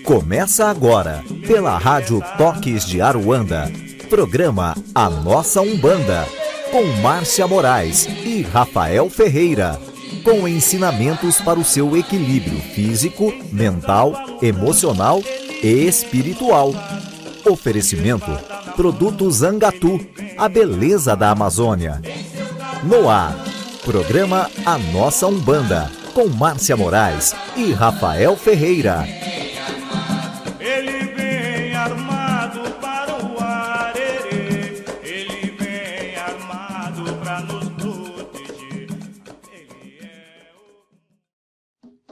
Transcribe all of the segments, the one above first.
Começa agora, pela Rádio Toques de Aruanda, programa A Nossa Umbanda, com Márcia Moraes e Rafael Ferreira, com ensinamentos para o seu equilíbrio físico, mental, emocional e espiritual. Oferecimento: Produtos Angatu, a beleza da Amazônia. No ar, programa A Nossa Umbanda, com Márcia Moraes e Rafael Ferreira. Ele vem armado para o arerê, ele vem armado para nos proteger.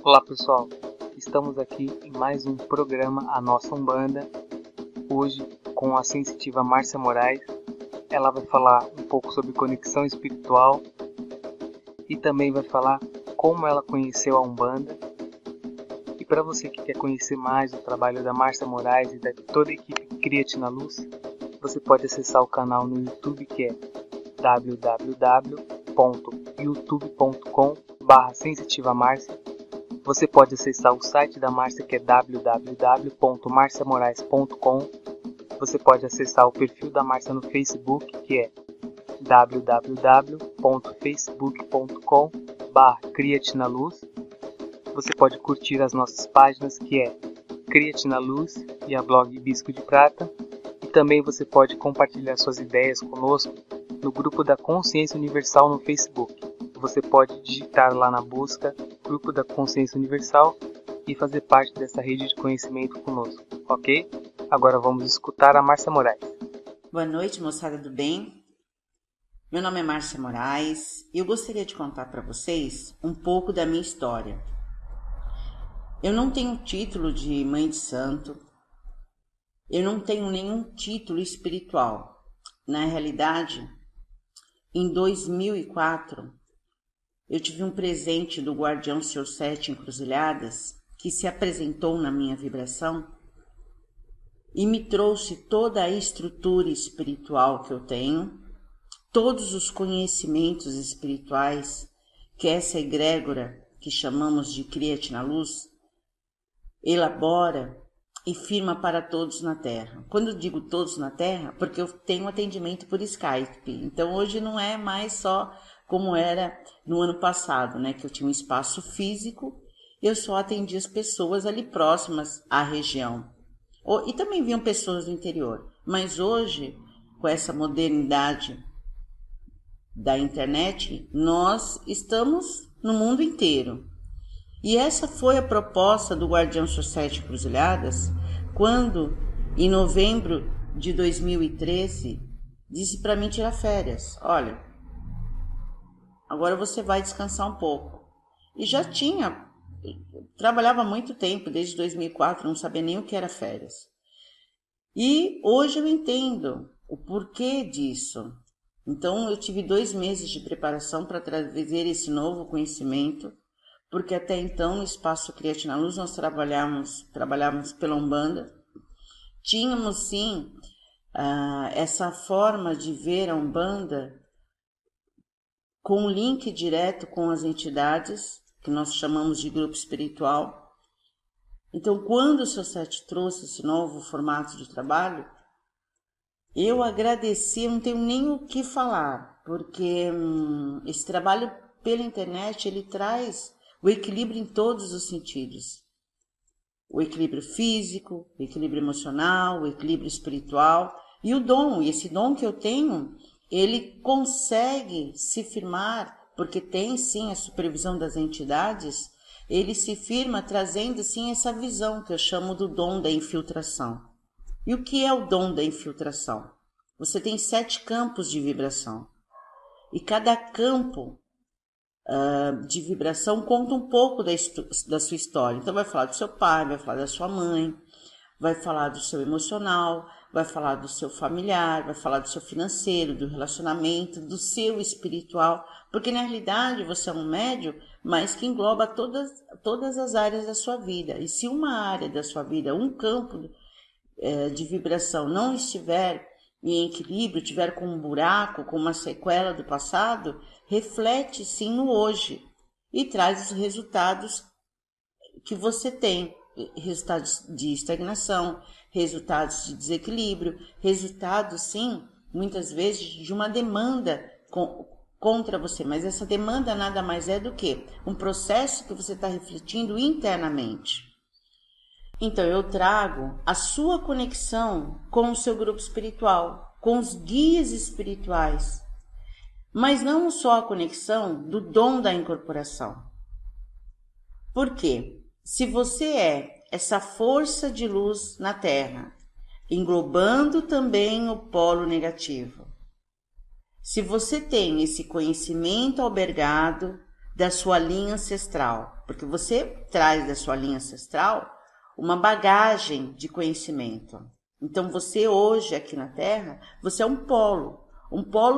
Olá pessoal, estamos aqui em mais um programa A Nossa Umbanda, hoje com a sensitiva Márcia Moraes. Ela vai falar um pouco sobre conexão espiritual e também vai falar como ela conheceu a Umbanda. E para você que quer conhecer mais o trabalho da Márcia Moraes e de toda a equipe Criate na Luz, você pode acessar o canal no YouTube, que é www.youtube.com/sensitivamarcia. Você pode acessar o site da Márcia, que é www.marciamorais.com. Você pode acessar o perfil da Márcia no Facebook, que é www.facebook.com/Criate na Luz. Você pode curtir as nossas páginas, que é Criate na Luz e a blog Hibisco de Prata. E também você pode compartilhar suas ideias conosco no grupo da Consciência Universal no Facebook. Você pode digitar lá na busca Grupo da Consciência Universal e fazer parte dessa rede de conhecimento conosco, ok? Agora vamos escutar a Márcia Moraes. Boa noite, moçada do bem. Meu nome é Márcia Moraes e eu gostaria de contar para vocês um pouco da minha história. Eu não tenho título de mãe de santo, eu não tenho nenhum título espiritual. Na realidade, em 2004, eu tive um presente do Guardião Senhor Sete Encruzilhadas, que se apresentou na minha vibração e me trouxe toda a estrutura espiritual que eu tenho, todos os conhecimentos espirituais que essa egrégora, que chamamos de Criate na Luz, elabora e firma para todos na Terra. Quando eu digo todos na Terra, porque eu tenho atendimento por Skype. Então hoje não é mais só como era no ano passado, né, que eu tinha um espaço físico, eu só atendia as pessoas ali próximas à região. E também vinham pessoas do interior. Mas hoje, com essa modernidade da internet, nós estamos no mundo inteiro. E essa foi a proposta do Guardião Senhor Sete Encruzilhadas, quando, em novembro de 2013, disse para mim tirar férias. Olha, agora você vai descansar um pouco. E já trabalhava há muito tempo, desde 2004, não sabia nem o que era férias. E hoje eu entendo o porquê disso. Então eu tive 2 meses de preparação para trazer esse novo conhecimento, porque até então no Espaço Criate na Luz nós trabalhávamos pela Umbanda. Tínhamos sim essa forma de ver a Umbanda com um link direto com as entidades, que nós chamamos de grupo espiritual. Então, quando o Senhor Sete trouxe esse novo formato de trabalho, eu agradeci, não tenho nem o que falar, porque esse trabalho pela internet, ele traz o equilíbrio em todos os sentidos. O equilíbrio físico, o equilíbrio emocional, o equilíbrio espiritual e o dom. E esse dom que eu tenho, ele consegue se firmar, porque tem sim a supervisão das entidades, ele se firma trazendo sim essa visão que eu chamo do dom da infiltração. E o que é o dom da infiltração? Você tem 7 campos de vibração. E cada campo de vibração conta um pouco da sua história. Então vai falar do seu pai, vai falar da sua mãe, vai falar do seu emocional, vai falar do seu familiar, vai falar do seu financeiro, do relacionamento, do seu espiritual, porque na realidade você é um médium, mas que engloba todas as áreas da sua vida. E se uma área da sua vida, um campo de vibração não estiver em equilíbrio, tiver com um buraco, com uma sequela do passado, reflete sim no hoje e traz os resultados que você tem, resultados de estagnação, resultados de desequilíbrio, resultados sim, muitas vezes de uma demanda contra você, mas essa demanda nada mais é do que um processo que você está refletindo internamente. Então eu trago a sua conexão com o seu grupo espiritual, com os guias espirituais, mas não só a conexão do dom da incorporação. Por quê? Se você é essa força de luz na Terra, englobando também o polo negativo, se você tem esse conhecimento albergado da sua linha ancestral, porque você traz da sua linha ancestral uma bagagem de conhecimento. Então você hoje aqui na Terra, você é um polo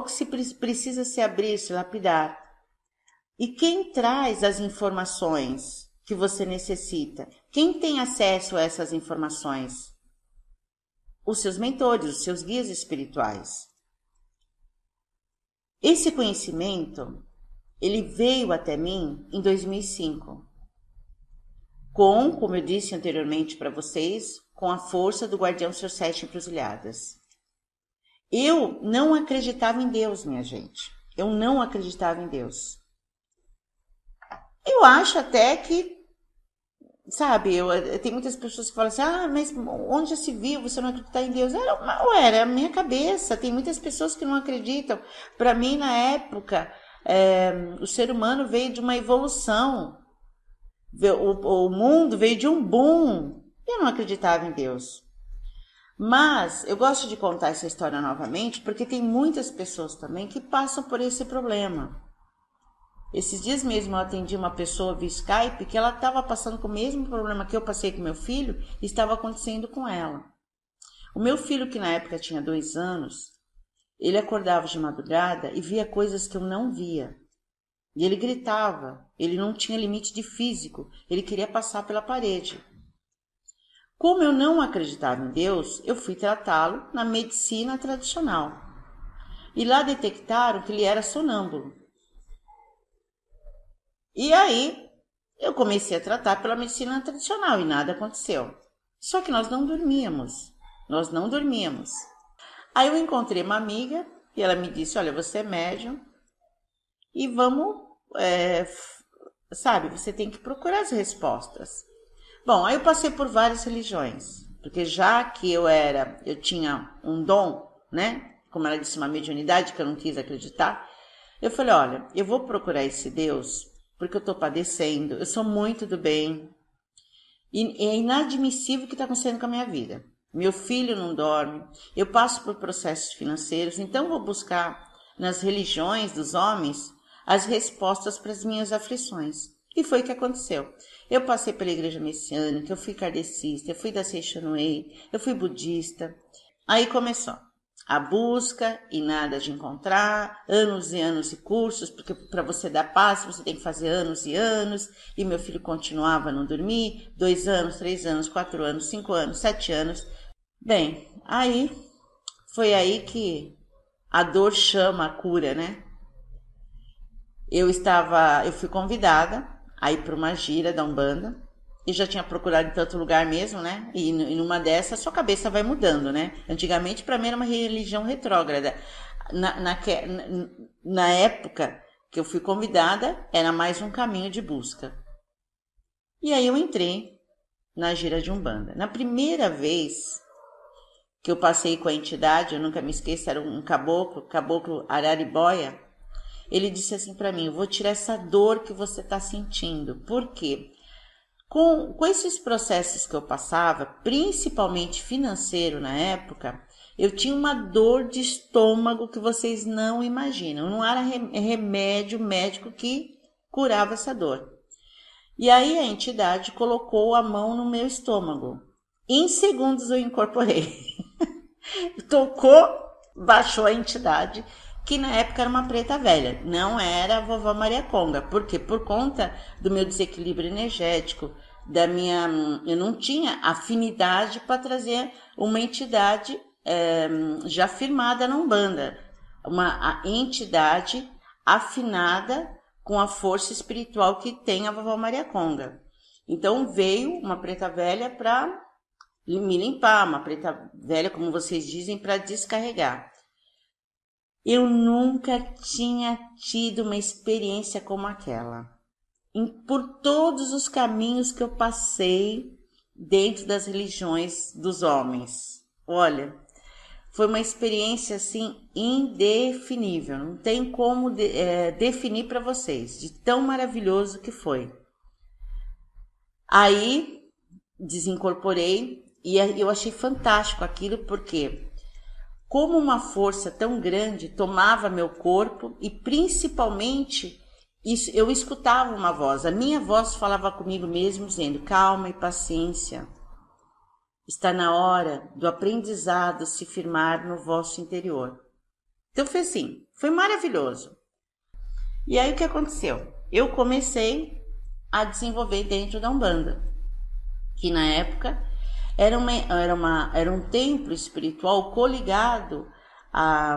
que precisa se abrir, se lapidar. E quem traz as informações que você necessita? Quem tem acesso a essas informações? Os seus mentores, os seus guias espirituais. Esse conhecimento, ele veio até mim em 2005. Como eu disse anteriormente para vocês, com a força do guardião Sr. Sete Encruzilhadas. Eu não acreditava em Deus, minha gente. Eu não acreditava em Deus. Eu acho até que, sabe, tem muitas pessoas que falam assim, mas onde já se viu você não acreditar em Deus? Era a minha cabeça. Tem muitas pessoas que não acreditam. Para mim, na época, o ser humano veio de uma evolução. O mundo veio de um boom. Eu não acreditava em Deus. Mas eu gosto de contar essa história novamente porque tem muitas pessoas também que passam por esse problema. Esses dias mesmo eu atendi uma pessoa via Skype que ela estava passando com o mesmo problema que eu passei com meu filho e estava acontecendo com ela. O meu filho, que na época tinha 2 anos, ele acordava de madrugada e via coisas que eu não via. E ele gritava, ele não tinha limite de físico, ele queria passar pela parede. Como eu não acreditava em Deus, eu fui tratá-lo na medicina tradicional. E lá detectaram que ele era sonâmbulo. E aí, eu comecei a tratar pela medicina tradicional e nada aconteceu. Só que nós não dormíamos. Aí eu encontrei uma amiga e ela me disse, olha, você é médium e vamos, você tem que procurar as respostas. Bom, aí eu passei por várias religiões, porque já que eu tinha um dom, né? Como ela disse, uma mediunidade que eu não quis acreditar, eu falei, olha, eu vou procurar esse Deus porque eu estou padecendo, eu sou muito do bem, e é inadmissível o que está acontecendo com a minha vida. Meu filho não dorme, eu passo por processos financeiros, então eu vou buscar nas religiões dos homens as respostas para as minhas aflições. E foi o que aconteceu. Eu passei pela igreja messiânica, eu fui kardecista, eu fui da Seishan Wei, eu fui budista. Aí começou a busca e nada de encontrar, anos e anos de cursos, porque para você dar paz você tem que fazer anos e anos. E meu filho continuava a não dormir, 2 anos, 3 anos, 4 anos, 5 anos, 7 anos. Bem, aí foi aí que a dor chama a cura, né? Eu fui convidada a ir para uma gira da Umbanda, e já tinha procurado em tanto lugar mesmo, né? E numa dessas, sua cabeça vai mudando, né? Antigamente, para mim, era uma religião retrógrada. Na época que eu fui convidada, era mais um caminho de busca. E aí eu entrei na gira de Umbanda. Na primeira vez que eu passei com a entidade, eu nunca me esqueço, era um caboclo Araribóia. Ele disse assim para mim, eu vou tirar essa dor que você está sentindo. Por quê? Com esses processos que eu passava, principalmente financeiro na época, eu tinha uma dor de estômago que vocês não imaginam. Não era remédio médico que curava essa dor. E aí a entidade colocou a mão no meu estômago. Em segundos eu incorporei. Tocou, baixou a entidade, que na época era uma preta velha, não era a vovó Maria Conga. Por quê? Por conta do meu desequilíbrio energético, eu não tinha afinidade para trazer uma entidade já firmada na Umbanda, uma entidade afinada com a força espiritual que tem a Vovó Maria Conga. Então veio uma preta velha para me limpar, uma preta velha, como vocês dizem, para descarregar. Eu nunca tinha tido uma experiência como aquela. Por todos os caminhos que eu passei dentro das religiões dos homens. Olha, foi uma experiência assim indefinível, não tem como definir para vocês, de tão maravilhoso que foi. Aí desincorporei e eu achei fantástico aquilo, porque como uma força tão grande tomava meu corpo e principalmente eu escutava uma voz, a minha voz falava comigo mesmo dizendo: calma e paciência, está na hora do aprendizado se firmar no vosso interior. Então foi assim, foi maravilhoso. E aí o que aconteceu? Eu comecei a desenvolver dentro da Umbanda, que na época era um templo espiritual coligado à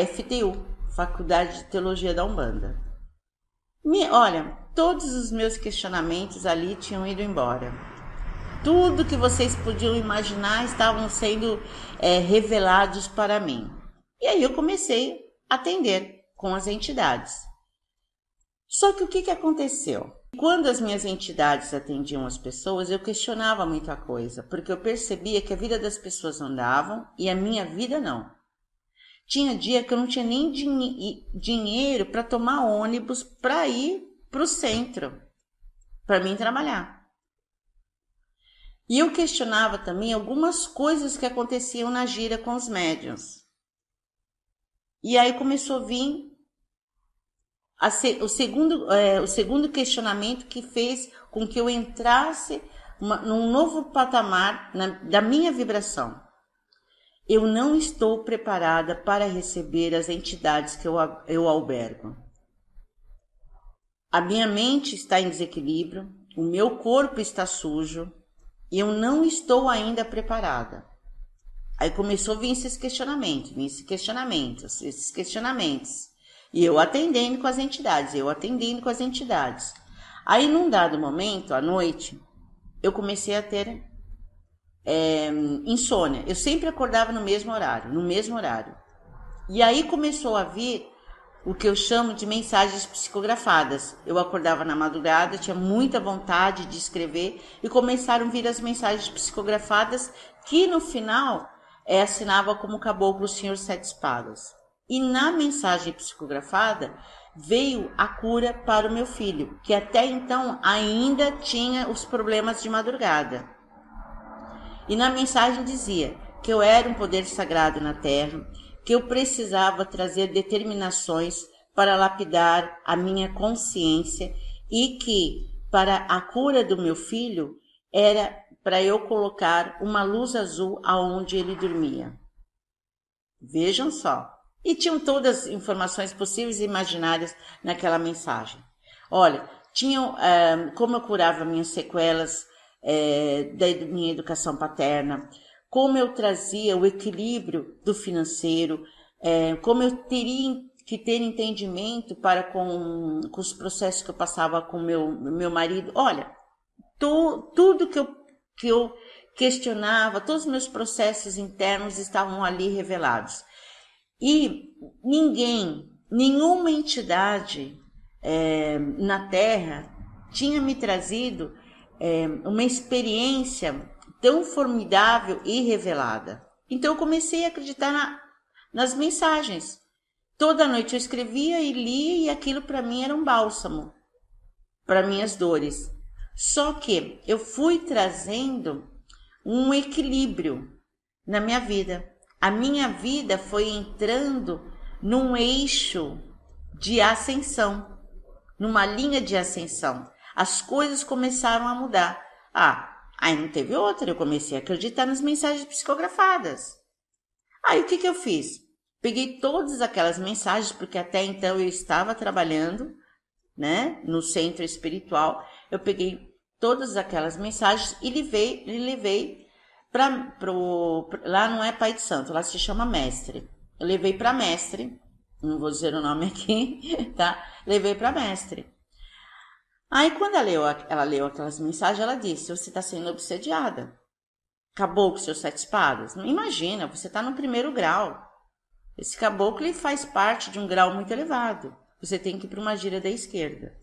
FTU, Faculdade de Teologia da Umbanda. Olha, todos os meus questionamentos ali tinham ido embora. Tudo que vocês podiam imaginar estavam sendo revelados para mim. E aí eu comecei a atender com as entidades. Só que o que aconteceu? Quando as minhas entidades atendiam as pessoas, eu questionava muita coisa, porque eu percebia que a vida das pessoas andavam e a minha vida não. Tinha dia que eu não tinha nem dinheiro para tomar ônibus para ir para o centro, para mim trabalhar. E eu questionava também algumas coisas que aconteciam na gira com os médiuns. E aí começou a vir o segundo questionamento que fez com que eu entrasse num novo patamar da minha vibração. Eu não estou preparada para receber as entidades que eu albergo. A minha mente está em desequilíbrio, o meu corpo está sujo e eu não estou ainda preparada. Aí começou a vir esses questionamentos. E eu atendendo com as entidades. Aí, num dado momento, à noite, eu comecei a ter insônia. Eu sempre acordava no mesmo horário. E aí começou a vir o que eu chamo de mensagens psicografadas. Eu acordava na madrugada, tinha muita vontade de escrever e começaram a vir as mensagens psicografadas que no final assinava como Caboclo Senhor Sete Espadas. E na mensagem psicografada veio a cura para o meu filho, que até então ainda tinha os problemas de madrugada. E na mensagem dizia que eu era um poder sagrado na Terra, que eu precisava trazer determinações para lapidar a minha consciência e que para a cura do meu filho era para eu colocar uma luz azul aonde ele dormia. Vejam só. E tinham todas as informações possíveis e imaginárias naquela mensagem. Olha, tinham como eu curava minhas sequelas da minha educação paterna, como eu trazia o equilíbrio do financeiro, como eu teria que ter entendimento para com os processos que eu passava com meu marido. Olha, tudo que eu questionava, todos os meus processos internos estavam ali revelados. E nenhuma entidade na Terra tinha me trazido uma experiência tão formidável e revelada. Então eu comecei a acreditar nas mensagens. Toda noite eu escrevia e lia e aquilo para mim era um bálsamo para minhas dores. Só que eu fui trazendo um equilíbrio na minha vida. A minha vida foi entrando num eixo de ascensão, numa linha de ascensão. As coisas começaram a mudar. Aí não teve outra, eu comecei a acreditar nas mensagens psicografadas. Aí o que eu fiz? Peguei todas aquelas mensagens, porque até então eu estava trabalhando, né, no centro espiritual. Eu peguei todas aquelas mensagens e levei Lá não é pai de santo, lá se chama mestre. Eu levei para mestre, não vou dizer o nome aqui, tá? Levei para mestre. Aí quando ela leu aquelas mensagens, ela disse: você está sendo obsediada. Acabou com seus 7 espadas. Imagina, você está no 1º grau. Esse caboclo ele faz parte de um grau muito elevado. Você tem que ir para uma gíria da esquerda.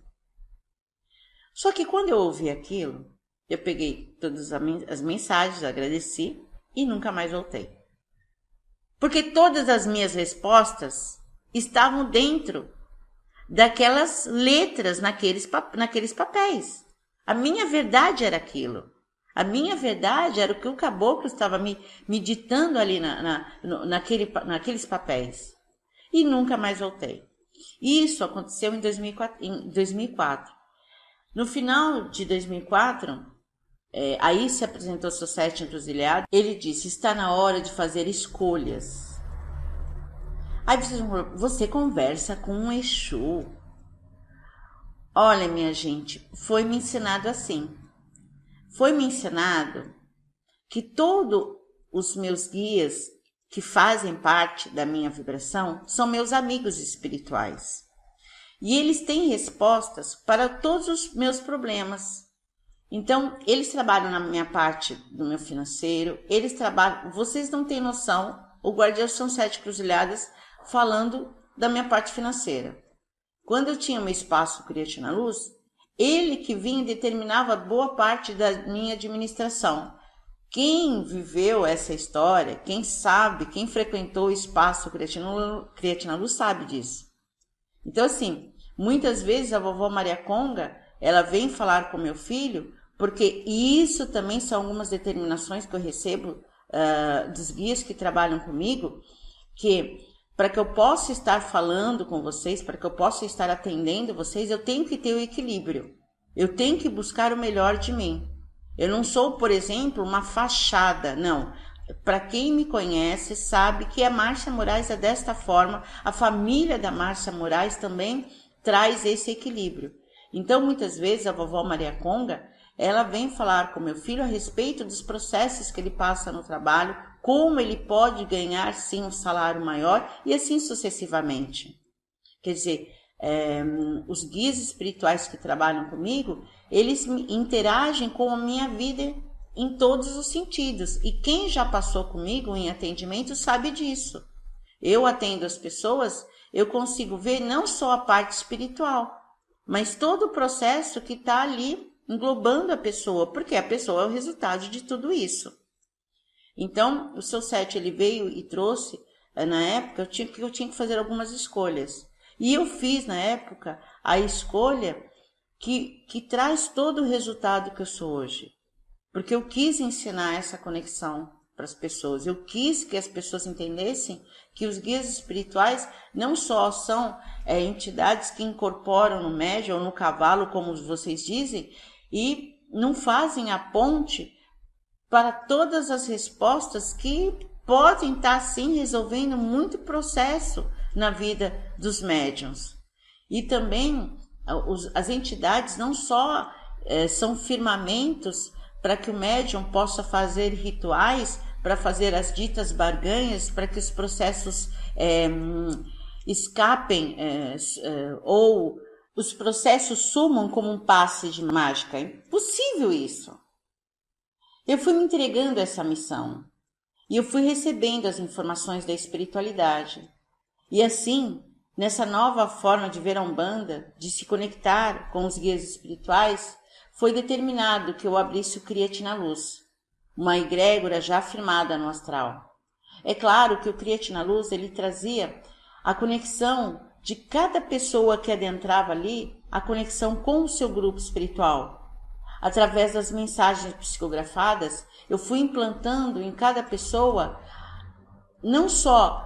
Só que quando eu ouvi aquilo, eu peguei todas as mensagens, agradeci e nunca mais voltei. Porque todas as minhas respostas estavam dentro daquelas letras naqueles papéis. A minha verdade era aquilo. A minha verdade era o que o caboclo estava me ditando ali naqueles papéis. E nunca mais voltei. Isso aconteceu em 2004. No final de 2004, aí se apresentou seu 7 encruzilhado. Ele disse: está na hora de fazer escolhas. Aí você conversa com um Exu. Olha, minha gente, foi me ensinado assim. Foi me ensinado que todos os meus guias que fazem parte da minha vibração são meus amigos espirituais. E eles têm respostas para todos os meus problemas. Então, eles trabalham na minha parte do meu financeiro, eles trabalham... Vocês não têm noção, o guardião são 7 encruzilhadas falando da minha parte financeira. Quando eu tinha meu espaço Creatina Luz, ele que vinha e determinava boa parte da minha administração. Quem viveu essa história, quem sabe, quem frequentou o espaço Creatina Luz sabe disso. Então, assim, muitas vezes a vovó Maria Conga, ela vem falar com meu filho, porque isso também são algumas determinações que eu recebo dos guias que trabalham comigo, que para que eu possa estar falando com vocês, para que eu possa estar atendendo vocês, eu tenho que ter o equilíbrio. Eu tenho que buscar o melhor de mim. Eu não sou, por exemplo, uma fachada, não. Para quem me conhece, sabe que a Márcia Moraes é desta forma. A família da Márcia Moraes também traz esse equilíbrio. Então, muitas vezes, a vovó Maria Conga, ela vem falar com meu filho a respeito dos processos que ele passa no trabalho, como ele pode ganhar, sim, um salário maior e assim sucessivamente. Quer dizer, os guias espirituais que trabalham comigo, eles interagem com a minha vida em todos os sentidos. E quem já passou comigo em atendimento sabe disso. Eu atendo as pessoas, eu consigo ver não só a parte espiritual, mas todo o processo que está ali englobando a pessoa, porque a pessoa é o resultado de tudo isso. Então, o seu 7, ele veio e trouxe, na época, eu tinha que fazer algumas escolhas. E eu fiz, na época, a escolha que traz todo o resultado que eu sou hoje. Porque eu quis ensinar essa conexão para as pessoas. Eu quis que as pessoas entendessem que os guias espirituais não só são entidades que incorporam no médium ou no cavalo, como vocês dizem, e não fazem a ponte para todas as respostas que podem estar, sim, resolvendo muito processo na vida dos médiuns. E também as entidades não só são firmamentos para que o médium possa fazer rituais, para fazer as ditas barganhas, para que os processos escapem ou os processos sumam como um passe de mágica. É impossível isso. Eu fui me entregando a essa missão e eu fui recebendo as informações da espiritualidade. E assim, nessa nova forma de ver a Umbanda, de se conectar com os guias espirituais, foi determinado que eu abrisse o Creatina Luz, uma egrégora já firmada no astral. É claro que o Creatina Luz, ele trazia a conexão de cada pessoa que adentrava ali, a conexão com o seu grupo espiritual. Através das mensagens psicografadas, eu fui implantando em cada pessoa não só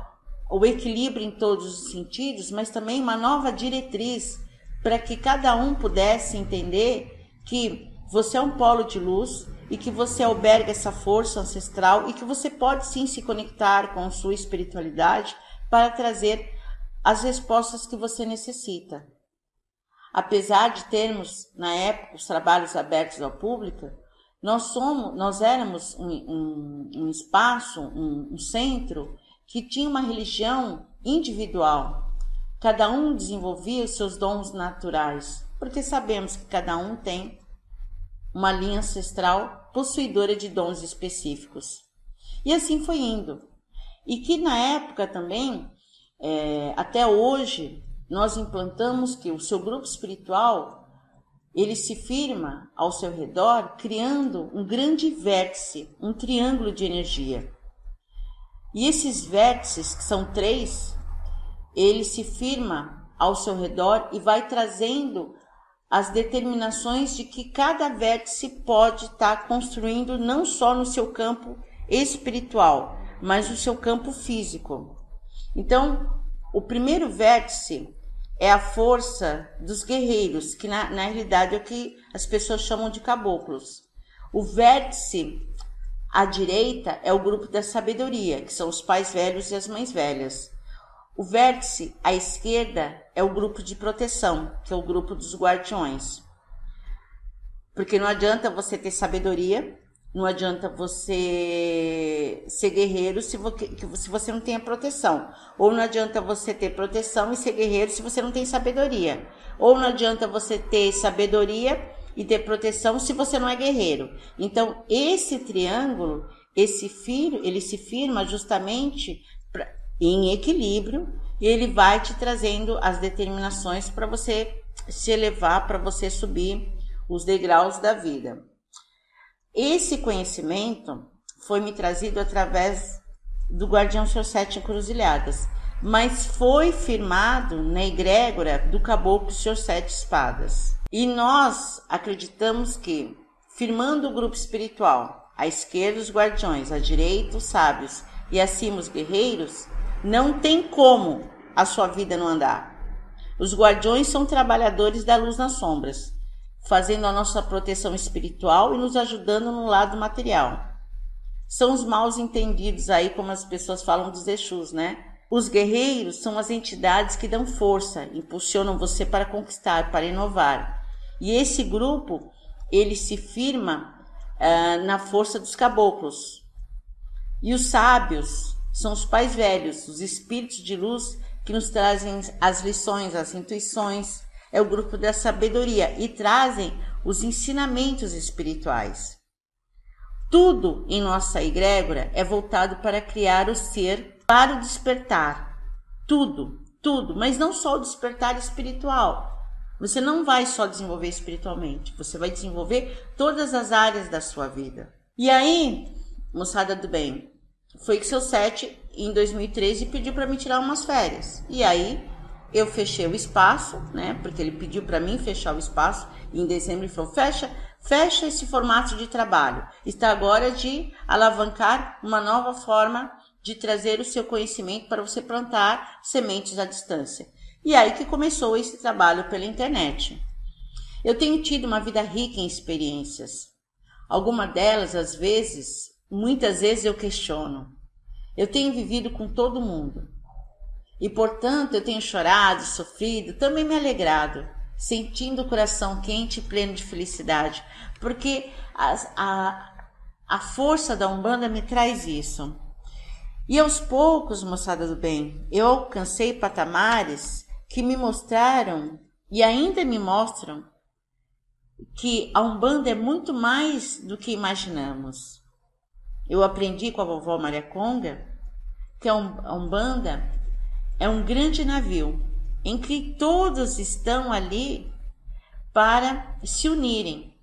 o equilíbrio em todos os sentidos, mas também uma nova diretriz para que cada um pudesse entender que você é um polo de luz e que você alberga essa força ancestral e que você pode sim se conectar com a sua espiritualidade para trazer as respostas que você necessita. Apesar de termos, na época, os trabalhos abertos ao público, Nós éramos um espaço, um centro que tinha uma religião individual. Cada um desenvolvia os seus dons naturais, porque sabemos que cada um tem uma linha ancestral possuidora de dons específicos. E assim foi indo. E que na época também, até hoje, nós implantamos que o seu grupo espiritual, ele se firma ao seu redor, criando um grande vértice, um triângulo de energia. E esses vértices, que são 3, ele se firma ao seu redor e vai trazendo as determinações de que cada vértice pode estar construindo não só no seu campo espiritual, mas no seu campo físico. Então, o primeiro vértice é a força dos guerreiros, que na realidade é o que as pessoas chamam de caboclos. O vértice à direita é o grupo da sabedoria, que são os pais velhos e as mães velhas. O vértice à esquerda é o grupo de proteção, que é o grupo dos guardiões. Porque não adianta você ter sabedoria, não adianta você ser guerreiro se você não tem a proteção. Ou não adianta você ter proteção e ser guerreiro se você não tem sabedoria. Ou não adianta você ter sabedoria e ter proteção se você não é guerreiro. Então, esse triângulo, ele se firma justamente em equilíbrio, e ele vai te trazendo as determinações para você se elevar, para você subir os degraus da vida. Esse conhecimento foi me trazido através do Guardião Senhor Sete Encruzilhadas, mas foi firmado na egrégora do Caboclo Senhor Sete Espadas. E nós acreditamos que, firmando o grupo espiritual, à esquerda os guardiões, à direita os sábios e acima os guerreiros, não tem como a sua vida não andar. Os guardiões são trabalhadores da luz nas sombras, fazendo a nossa proteção espiritual e nos ajudando no lado material. São os maus entendidos aí, como as pessoas falam dos Exus, né? Os guerreiros são as entidades que dão força, impulsionam você para conquistar, para inovar. E esse grupo, ele se firma na força dos caboclos. E os sábios são os pais velhos, os espíritos de luz que nos trazem as lições, as intuições, é o grupo da sabedoria e trazem os ensinamentos espirituais. Tudo em nossa egrégora é voltado para criar o ser para o despertar. Tudo, mas não só o despertar espiritual. Você não vai só desenvolver espiritualmente, você vai desenvolver todas as áreas da sua vida. E aí, moçada do bem, foi que seu Sete, em 2013, pediu para mim tirar umas férias. E aí, eu fechei o espaço, né? Porque ele pediu para mim fechar o espaço. E em dezembro ele falou, fecha esse formato de trabalho. Está agora de alavancar uma nova forma de trazer o seu conhecimento para você plantar sementes à distância. E aí que começou esse trabalho pela internet. Eu tenho tido uma vida rica em experiências. Algumas delas, muitas vezes eu questiono. Eu tenho vivido com todo mundo. E, portanto, eu tenho chorado, sofrido, também me alegrado, sentindo o coração quente e pleno de felicidade, porque a força da Umbanda me traz isso. E aos poucos, moçada do bem, eu alcancei patamares que me mostraram e ainda me mostram que a Umbanda é muito mais do que imaginamos. Eu aprendi com a vovó Maria Conga que a Umbanda é um grande navio em que todos estão ali para se unirem,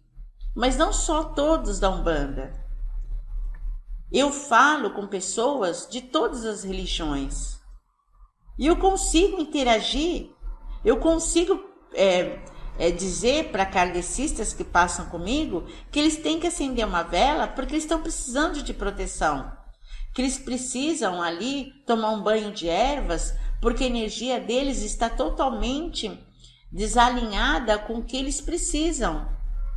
mas não só todos da Umbanda. Eu falo com pessoas de todas as religiões e eu consigo interagir, eu consigo dizer para kardecistas que passam comigo que eles têm que acender uma vela porque eles estão precisando de proteção, que eles precisam ali tomar um banho de ervas porque a energia deles está totalmente desalinhada com o que eles precisam.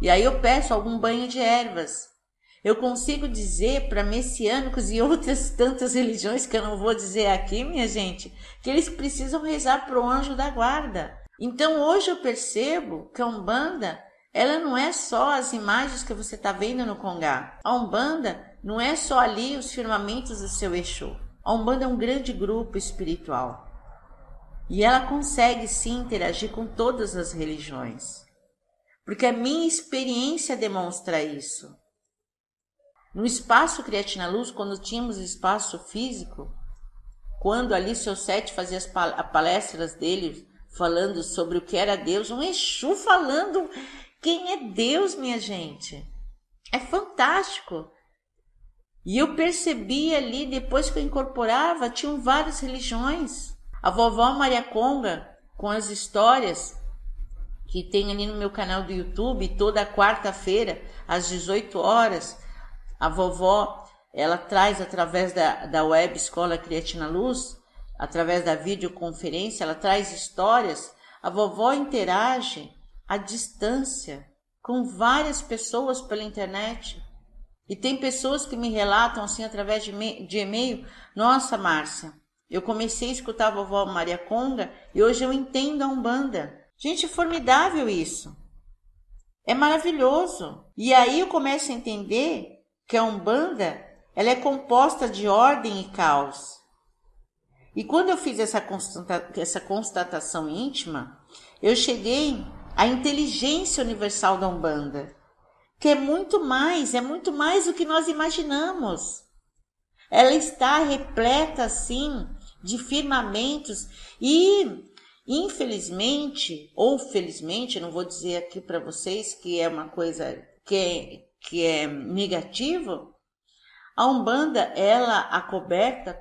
E aí eu peço algum banho de ervas. Eu consigo dizer para messiânicos e outras tantas religiões que eu não vou dizer aqui, minha gente, que eles precisam rezar para o anjo da guarda. Então hoje eu percebo que a Umbanda ela não é só as imagens que você está vendo no Congá. A Umbanda não é só ali os firmamentos do seu Exu. A Umbanda é um grande grupo espiritual. E ela consegue sim interagir com todas as religiões. Porque a minha experiência demonstra isso. No espaço Creatina Luz, quando tínhamos espaço físico, quando ali seu Sete fazia as palestras dele, falando sobre o que era Deus, um Exu falando quem é Deus, minha gente. É fantástico. E eu percebi ali, depois que eu incorporava, tinham várias religiões. A vovó Maria Conga, com as histórias que tem ali no meu canal do YouTube, toda quarta-feira, às 18 horas, a vovó, ela traz através da web Escola Creatina Luz, através da videoconferência, ela traz histórias. A vovó interage à distância com várias pessoas pela internet. E tem pessoas que me relatam assim através de e-mail: nossa, Márcia, eu comecei a escutar a vovó Maria Conga e hoje eu entendo a Umbanda. Gente, é formidável isso. É maravilhoso. E aí eu começo a entender que a Umbanda, ela é composta de ordem e caos. E quando eu fiz essa constatação íntima, eu cheguei à inteligência universal da Umbanda, que é muito mais do que nós imaginamos. Ela está repleta, assim, de firmamentos e, infelizmente, ou felizmente, não vou dizer aqui para vocês que é uma coisa que é negativa, a Umbanda, ela acoberta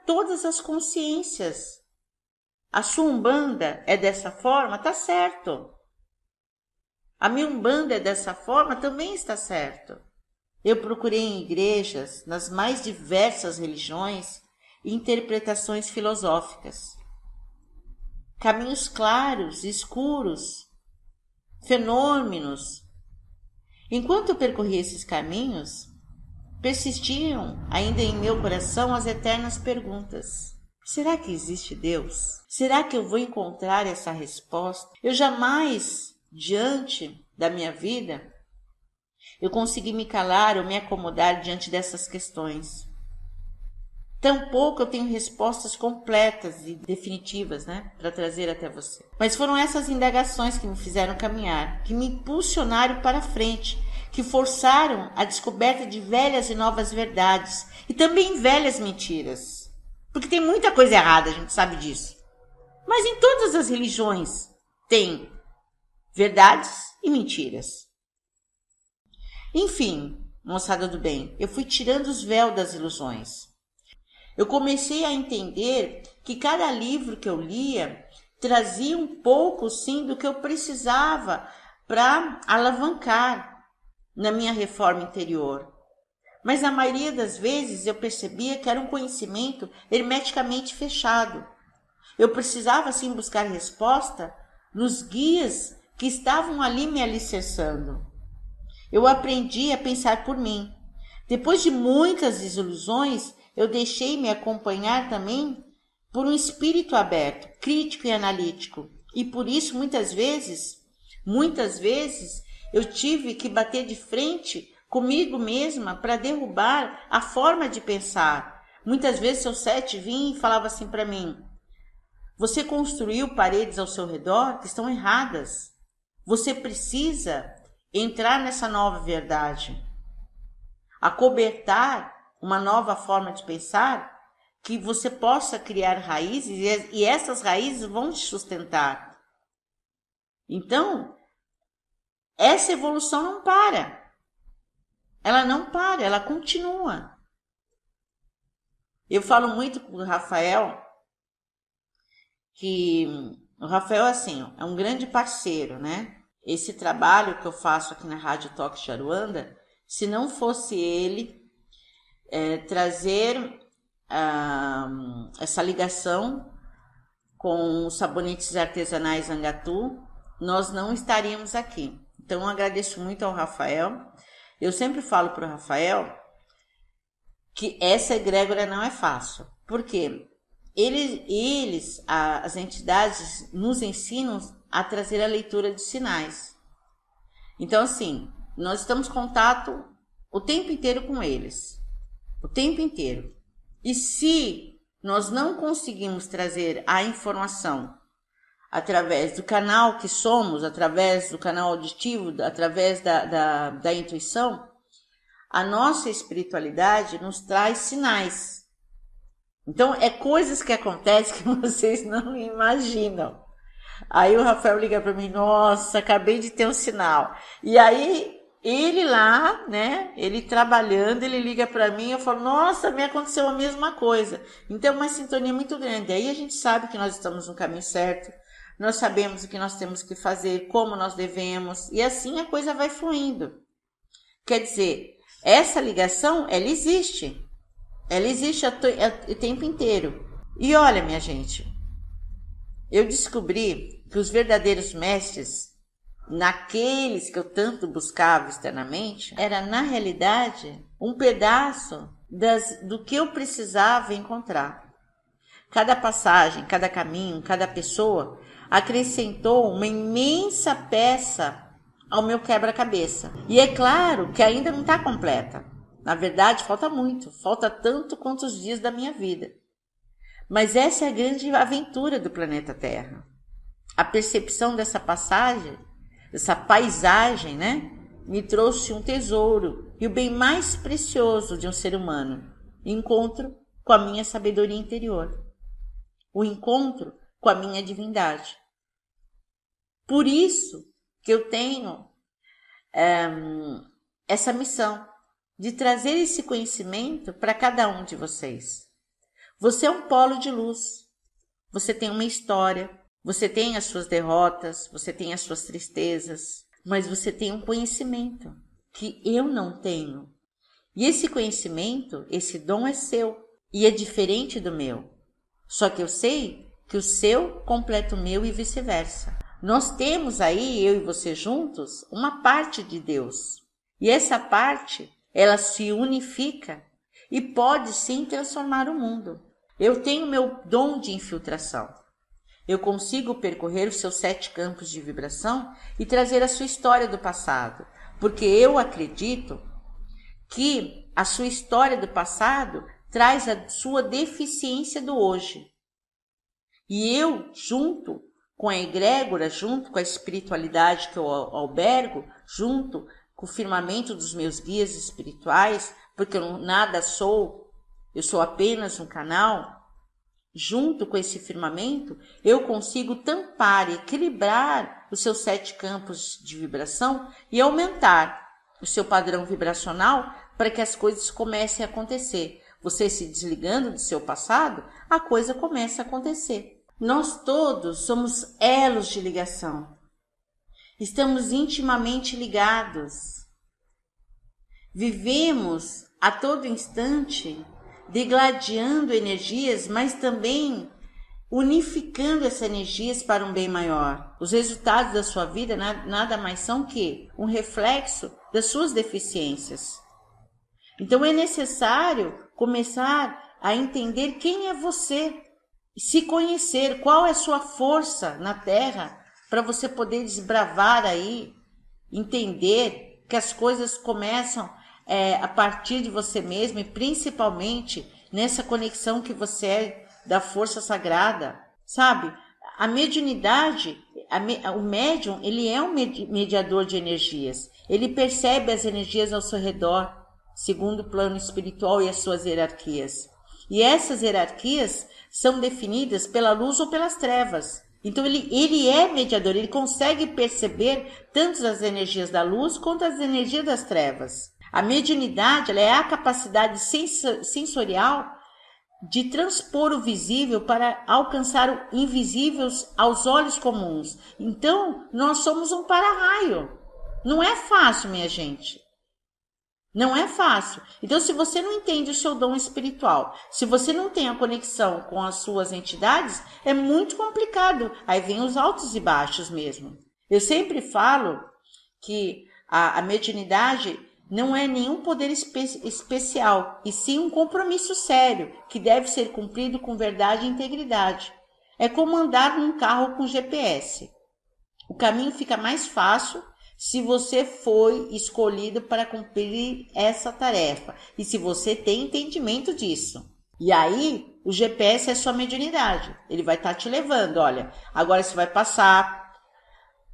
todas as consciências. A sua Umbanda é dessa forma, tá certo. A minha Umbanda é dessa forma, também está certo. Eu procurei em igrejas, nas mais diversas religiões, interpretações filosóficas. Caminhos claros, escuros, fenômenos. Enquanto eu percorria esses caminhos, persistiam ainda em meu coração as eternas perguntas. Será que existe Deus? Será que eu vou encontrar essa resposta? Eu jamais, diante da minha vida, eu consegui me calar ou me acomodar diante dessas questões. Tampouco eu tenho respostas completas e definitivas, para trazer até você. Mas foram essas indagações que me fizeram caminhar, que me impulsionaram para frente, que forçaram a descoberta de velhas e novas verdades e também velhas mentiras. Porque tem muita coisa errada, a gente sabe disso. Mas em todas as religiões tem verdades e mentiras. Enfim, moçada do bem, eu fui tirando os véus das ilusões. Eu comecei a entender que cada livro que eu lia trazia um pouco, sim, do que eu precisava para alavancar na minha reforma interior. Mas a maioria das vezes eu percebia que era um conhecimento hermeticamente fechado. Eu precisava, sim, buscar resposta nos guias que estavam ali me alicerçando. Eu aprendi a pensar por mim. Depois de muitas desilusões, eu deixei-me acompanhar também por um espírito aberto, crítico e analítico. E por isso, muitas vezes, eu tive que bater de frente comigo mesma para derrubar a forma de pensar. Muitas vezes, seu Sete vinha e falava assim para mim: você construiu paredes ao seu redor que estão erradas. Você precisa entrar nessa nova verdade. Acobertar uma nova forma de pensar, que você possa criar raízes e essas raízes vão te sustentar. Então, essa evolução não para. Ela não para, ela continua. Eu falo muito com o Rafael, que o Rafael assim, é um grande parceiro, Esse trabalho que eu faço aqui na Rádio Toques de Aruanda, se não fosse ele trazer essa ligação com os sabonetes artesanais Angatu, nós não estaríamos aqui. Então, eu agradeço muito ao Rafael. Eu sempre falo para o Rafael que essa egrégora não é fácil, porque as entidades nos ensinam a trazer a leitura de sinais. Então, assim, nós estamos em contato o tempo inteiro com eles. O tempo inteiro. E se nós não conseguimos trazer a informação através do canal que somos, através do canal auditivo, através da intuição, a nossa espiritualidade nos traz sinais. Então, é coisas que acontecem que vocês não imaginam. Aí o Rafael liga para mim, nossa, acabei de ter um sinal. E aí, ele lá, né, ele trabalhando, ele liga para mim, eu falo, nossa, me aconteceu a mesma coisa. Então, é uma sintonia muito grande. Aí a gente sabe que nós estamos no caminho certo, nós sabemos o que nós temos que fazer, como nós devemos, e assim a coisa vai fluindo. Quer dizer, essa ligação, ela existe o tempo inteiro. E olha, minha gente, eu descobri que os verdadeiros mestres, naqueles que eu tanto buscava externamente, era na realidade um pedaço do que eu precisava encontrar. Cada passagem, cada caminho, cada pessoa acrescentou uma imensa peça ao meu quebra-cabeça. E é claro que ainda não está completa. Na verdade, falta muito, falta tanto quanto os dias da minha vida. Mas essa é a grande aventura do planeta Terra. A percepção dessa passagem, dessa paisagem, né, me trouxe um tesouro e o bem mais precioso de um ser humano, encontro com a minha sabedoria interior, o encontro com a minha divindade. Por isso que eu tenho essa missão de trazer esse conhecimento para cada um de vocês. Você é um polo de luz, você tem uma história, você tem as suas derrotas, você tem as suas tristezas, mas você tem um conhecimento que eu não tenho. E esse conhecimento, esse dom é seu e é diferente do meu. Só que eu sei que o seu completa o meu e vice-versa. Nós temos aí, eu e você juntos, uma parte de Deus. E essa parte, ela se unifica e pode sim transformar o mundo. Eu tenho meu dom de infiltração. Eu consigo percorrer os seus 7 campos de vibração e trazer a sua história do passado. Porque eu acredito que a sua história do passado traz a sua deficiência do hoje. E eu, junto com a egrégora, junto com a espiritualidade que eu albergo, junto com o firmamento dos meus guias espirituais, porque eu nada sou, eu sou apenas um canal, junto com esse firmamento, eu consigo tampar e equilibrar os seus 7 campos de vibração e aumentar o seu padrão vibracional para que as coisas comecem a acontecer. Você se desligando do seu passado, a coisa começa a acontecer. Nós todos somos elos de ligação. Estamos intimamente ligados. Vivemos a todo instante degladiando energias, mas também unificando essas energias para um bem maior. Os resultados da sua vida nada mais são que um reflexo das suas deficiências. Então é necessário começar a entender quem é você, se conhecer, qual é a sua força na Terra, para você poder desbravar aí, entender que as coisas começam a partir de você mesmo e principalmente nessa conexão que você é da força sagrada, sabe? A mediunidade, o médium, ele é um mediador de energias. Ele percebe as energias ao seu redor, segundo o plano espiritual e as suas hierarquias. E essas hierarquias são definidas pela luz ou pelas trevas. Então ele é mediador, ele consegue perceber tanto as energias da luz quanto as energias das trevas. A mediunidade, ela é a capacidade sensorial de transpor o visível para alcançar o invisível aos olhos comuns. Então, nós somos um para-raio. Não é fácil, minha gente. Não é fácil. Então, se você não entende o seu dom espiritual, se você não tem a conexão com as suas entidades, é muito complicado. Aí vem os altos e baixos mesmo. Eu sempre falo que a mediunidade não é nenhum poder especial, e sim um compromisso sério, que deve ser cumprido com verdade e integridade. É como andar num carro com GPS. O caminho fica mais fácil se você foi escolhido para cumprir essa tarefa e se você tem entendimento disso. E aí, o GPS é sua mediunidade. Ele vai estar te levando, olha, agora você vai passar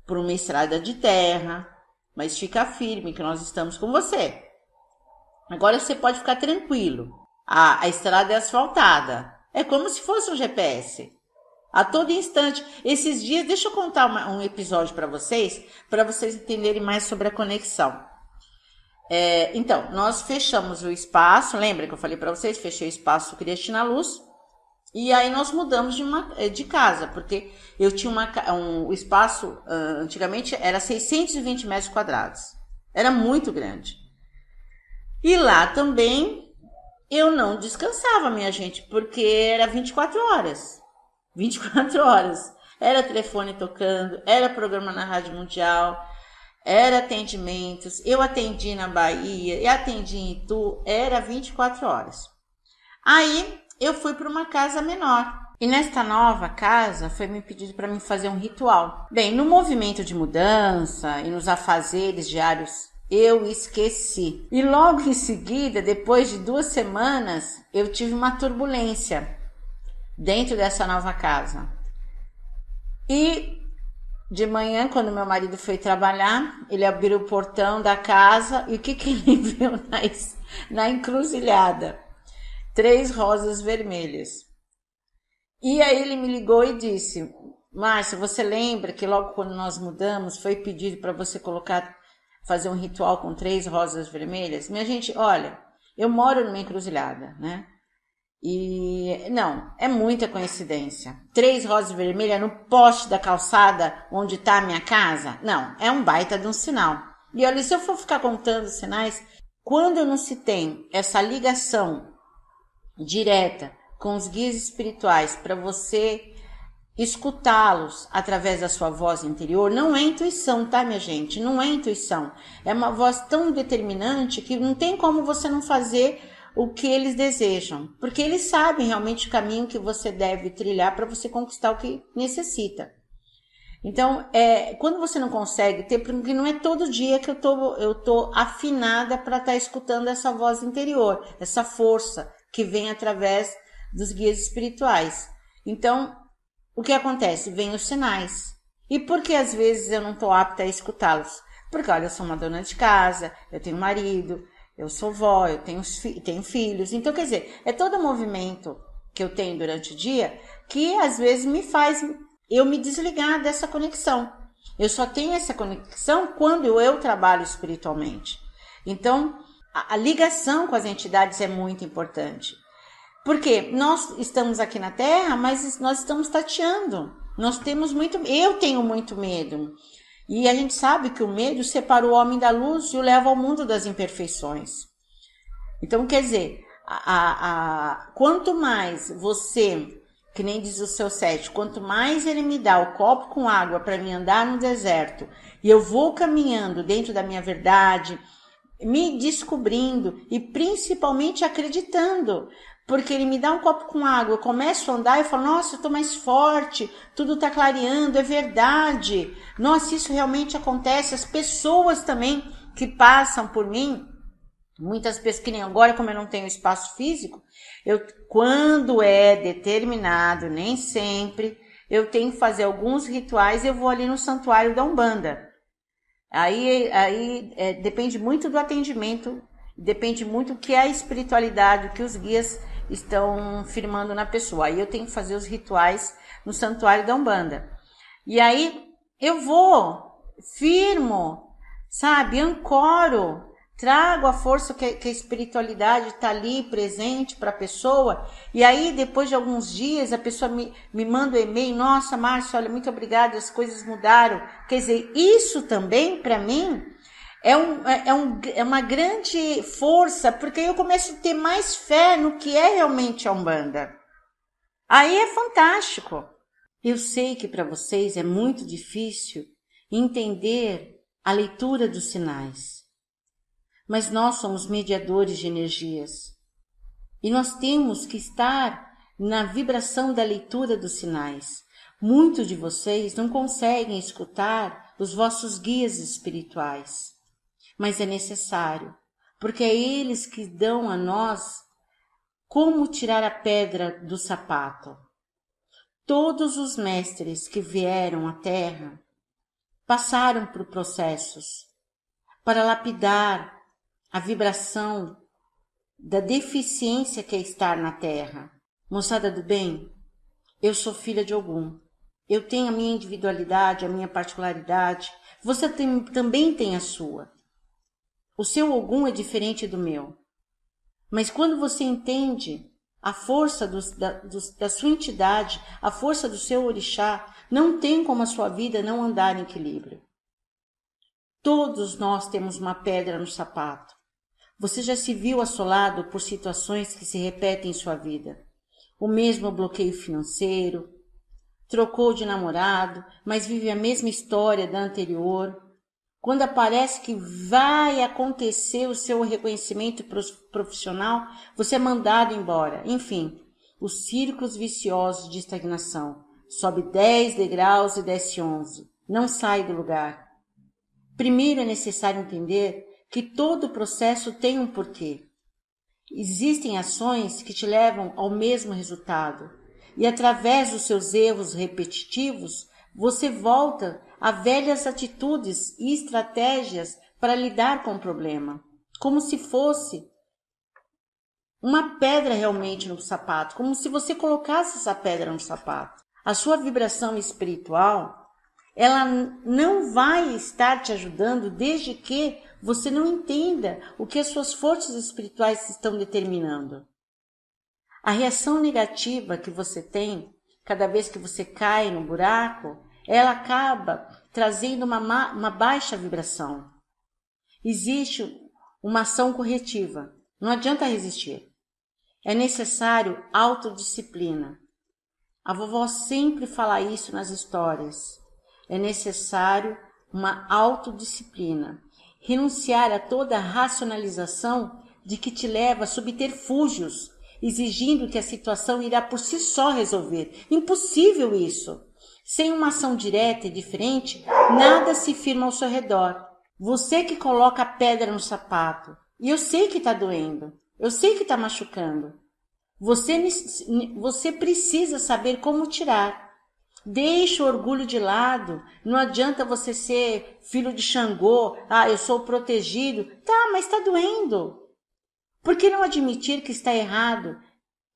por uma estrada de terra, mas fica firme que nós estamos com você. Agora você pode ficar tranquilo. A estrada é asfaltada. É como se fosse um GPS. A todo instante. Esses dias, deixa eu contar um episódio para vocês entenderem mais sobre a conexão. Então, nós fechamos o espaço, lembra que eu falei para vocês? Fechei o espaço Crieste na Luz. E aí nós mudamos de casa, porque eu tinha o espaço, antigamente era 620 metros quadrados. Era muito grande. E lá também eu não descansava, minha gente, porque era 24 horas. 24 horas. Era telefone tocando, era programa na Rádio Mundial, era atendimentos. Eu atendi na Bahia, eu atendi em Itu, era 24 horas. Aí eu fui para uma casa menor. E nesta nova casa foi me pedido para mim fazer um ritual. Bem, no movimento de mudança e nos afazeres diários, eu esqueci. E logo em seguida, depois de 2 semanas, eu tive uma turbulência dentro dessa nova casa. E de manhã, quando meu marido foi trabalhar, ele abriu o portão da casa e o que ele viu na encruzilhada? 3 rosas vermelhas. E aí ele me ligou e disse: Márcia, você lembra que logo quando nós mudamos foi pedido para você fazer um ritual com 3 rosas vermelhas? Minha gente, olha, eu moro numa encruzilhada, né? E não, é muita coincidência. 3 rosas vermelhas no poste da calçada onde está a minha casa? Não, é um baita de um sinal. E olha, se eu for ficar contando os sinais, quando não se tem essa ligação direta com os guias espirituais para você escutá-los através da sua voz interior, não é intuição, tá, minha gente? Não é intuição. É uma voz tão determinante que não tem como você não fazer o que eles desejam, porque eles sabem realmente o caminho que você deve trilhar para você conquistar o que necessita. Então, quando você não consegue ter, porque não é todo dia que eu tô afinada para estar escutando essa voz interior, essa força que vem através dos guias espirituais. Então, o que acontece? Vem os sinais. E por que às vezes eu não estou apta a escutá-los? Porque, olha, eu sou uma dona de casa, eu tenho marido, eu sou vó, eu tenho filhos. Então, quer dizer, é todo o movimento que eu tenho durante o dia que às vezes me faz eu me desligar dessa conexão. Eu só tenho essa conexão quando eu trabalho espiritualmente. Então, a ligação com as entidades é muito importante. Porque nós estamos aqui na Terra, mas nós estamos tateando. Eu tenho muito medo. E a gente sabe que o medo separa o homem da luz e o leva ao mundo das imperfeições. Então, quer dizer, quanto mais você, que nem diz o seu Sete, quanto mais ele me dá o copo com água para me andar no deserto, e eu vou caminhando dentro da minha verdade, me descobrindo e principalmente acreditando, porque ele me dá um copo com água, eu começo a andar e falo, nossa, eu tô mais forte, tudo tá clareando, é verdade, nossa, isso realmente acontece. As pessoas também que passam por mim, muitas pessoas, que nem agora, como eu não tenho espaço físico, quando é determinado, nem sempre, eu tenho que fazer alguns rituais, eu vou ali no santuário da Umbanda. Aí depende muito do atendimento, depende muito do que é a espiritualidade, o que os guias estão firmando na pessoa. Aí eu tenho que fazer os rituais no santuário da Umbanda. E aí eu vou, firmo, sabe, ancoro, trago a força que a espiritualidade está ali presente para a pessoa. E aí depois de alguns dias a pessoa me manda um e-mail, nossa, Márcia, olha, muito obrigada, as coisas mudaram. Quer dizer, isso também para mim é uma grande força, porque eu começo a ter mais fé no que é realmente a Umbanda. Aí é fantástico. Eu sei que para vocês é muito difícil entender a leitura dos sinais, mas nós somos mediadores de energias e nós temos que estar na vibração da leitura dos sinais. Muitos de vocês não conseguem escutar os vossos guias espirituais, mas é necessário, porque é eles que dão a nós como tirar a pedra do sapato. Todos os mestres que vieram à Terra passaram por processos para lapidar a vibração da deficiência que é estar na Terra. Moçada do bem, eu sou filha de Ogum. Eu tenho a minha individualidade, a minha particularidade. Você também tem a sua. O seu Ogum é diferente do meu. Mas quando você entende a força da sua entidade, a força do seu orixá, não tem como a sua vida não andar em equilíbrio. Todos nós temos uma pedra no sapato. Você já se viu assolado por situações que se repetem em sua vida? O mesmo bloqueio financeiro, trocou de namorado, mas vive a mesma história da anterior. Quando aparece que vai acontecer o seu reconhecimento profissional, você é mandado embora. Enfim, os círculos viciosos de estagnação. Sobe 10 degraus e desce 11. Não sai do lugar. Primeiro é necessário entender que todo processo tem um porquê. Existem ações que te levam ao mesmo resultado. E através dos seus erros repetitivos, você volta a velhas atitudes e estratégias para lidar com o problema, como se fosse uma pedra realmente no sapato, como se você colocasse essa pedra no sapato. A sua vibração espiritual, ela não vai estar te ajudando desde que você não entenda o que as suas forças espirituais estão determinando. A reação negativa que você tem, cada vez que você cai no buraco, ela acaba trazendo uma baixa vibração. Existe uma ação corretiva. Não adianta resistir. É necessário autodisciplina. A vovó sempre fala isso nas histórias. É necessário uma autodisciplina. Renunciar a toda a racionalização de que te leva a subterfúgios, exigindo que a situação irá por si só resolver. Impossível isso. Sem uma ação direta e diferente, nada se firma ao seu redor. Você que coloca a pedra no sapato. E eu sei que está doendo. Eu sei que está machucando. Você precisa saber como tirar. Deixa o orgulho de lado. Não adianta você ser filho de Xangô. Eu sou protegido. Tá, mas está doendo. Por que não admitir que está errado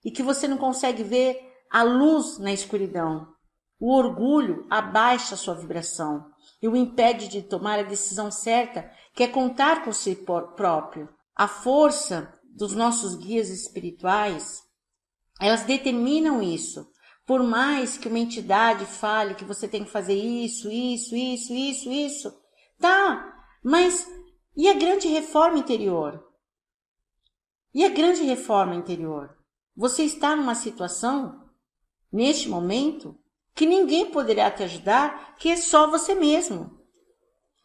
e que você não consegue ver a luz na escuridão? O orgulho abaixa a sua vibração e o impede de tomar a decisão certa, que é contar com si próprio. A força dos nossos guias espirituais, elas determinam isso. Por mais que uma entidade fale que você tem que fazer isso. Tá, mas e a grande reforma interior? Você está numa situação, neste momento, que ninguém poderá te ajudar, que é só você mesmo.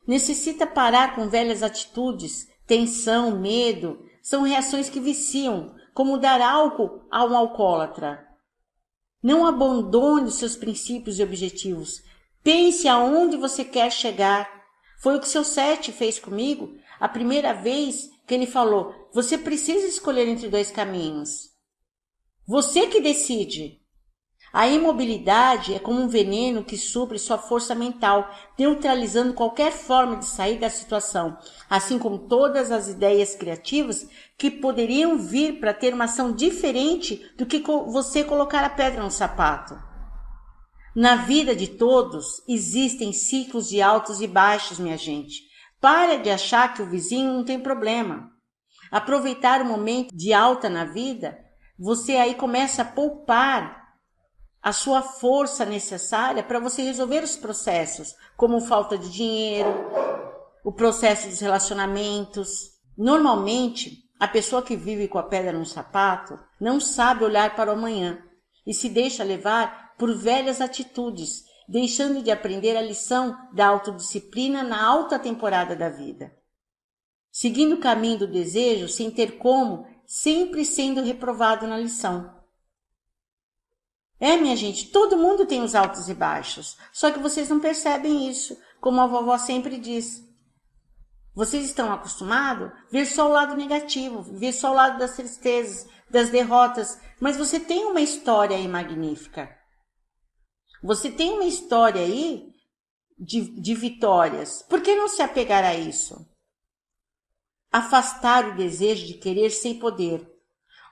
Necessita parar com velhas atitudes, tensão, medo, são reações que viciam, como dar álcool a um alcoólatra. Não abandone os seus princípios e objetivos. Pense aonde você quer chegar. Foi o que seu Sete fez comigo a primeira vez que ele falou, você precisa escolher entre 2 caminhos. Você que decide. A imobilidade é como um veneno que supre sua força mental, neutralizando qualquer forma de sair da situação, assim como todas as ideias criativas que poderiam vir para ter uma ação diferente do que você colocar a pedra no sapato. Na vida de todos existem ciclos de altos e baixos, minha gente. Para de achar que o vizinho não tem problema. Aproveitar o momento de alta na vida, você aí começa a poupar a sua força necessária para você resolver os processos, como falta de dinheiro, o processo dos relacionamentos. Normalmente, a pessoa que vive com a pedra no sapato não sabe olhar para o amanhã e se deixa levar por velhas atitudes, deixando de aprender a lição da autodisciplina na alta temporada da vida. Seguindo o caminho do desejo sem ter como, sempre sendo reprovado na lição. Minha gente, todo mundo tem os altos e baixos. Só que vocês não percebem isso, como a vovó sempre diz. Vocês estão acostumados a ver só o lado negativo, ver só o lado das tristezas, das derrotas. Mas você tem uma história aí magnífica. Você tem uma história aí de vitórias. Por que não se apegar a isso? Afastar o desejo de querer sem poder.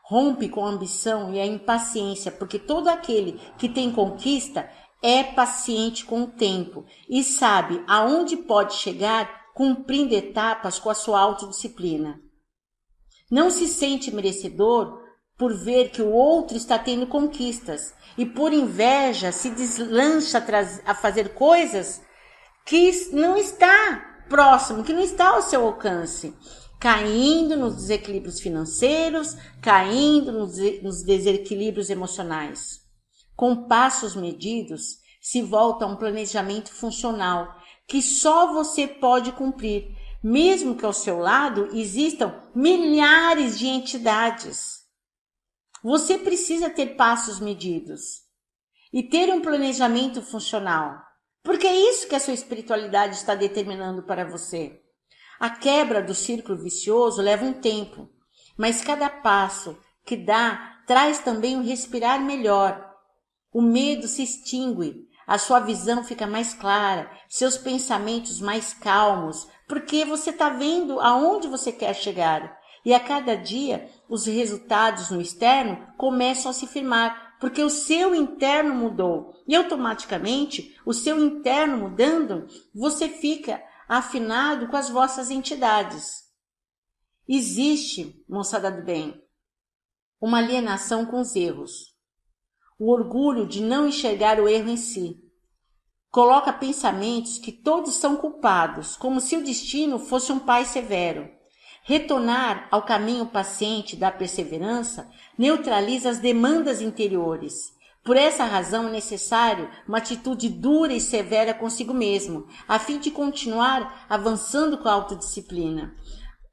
Rompe com a ambição e a impaciência, porque todo aquele que tem conquista é paciente com o tempo e sabe aonde pode chegar cumprindo etapas com a sua autodisciplina. Não se sente merecedor por ver que o outro está tendo conquistas e por inveja se deslancha a fazer coisas que não está próximo, que não está ao seu alcance, caindo nos desequilíbrios financeiros, caindo nos desequilíbrios emocionais. Com passos medidos, se volta a um planejamento funcional que só você pode cumprir, mesmo que ao seu lado existam milhares de entidades. Você precisa ter passos medidos e ter um planejamento funcional, porque é isso que a sua espiritualidade está determinando para você. A quebra do círculo vicioso leva um tempo, mas cada passo que dá traz também um respirar melhor. O medo se extingue, a sua visão fica mais clara, seus pensamentos mais calmos, porque você está vendo aonde você quer chegar. E a cada dia, os resultados no externo começam a se firmar, porque o seu interno mudou. E automaticamente, o seu interno mudando, você fica afinado com as vossas entidades. Existe, moçada do bem, uma alienação com os erros. O orgulho de não enxergar o erro em si. Coloca pensamentos que todos são culpados, como se o destino fosse um pai severo. Retornar ao caminho paciente da perseverança neutraliza as demandas interiores. Por essa razão é necessário uma atitude dura e severa consigo mesmo, a fim de continuar avançando com a autodisciplina.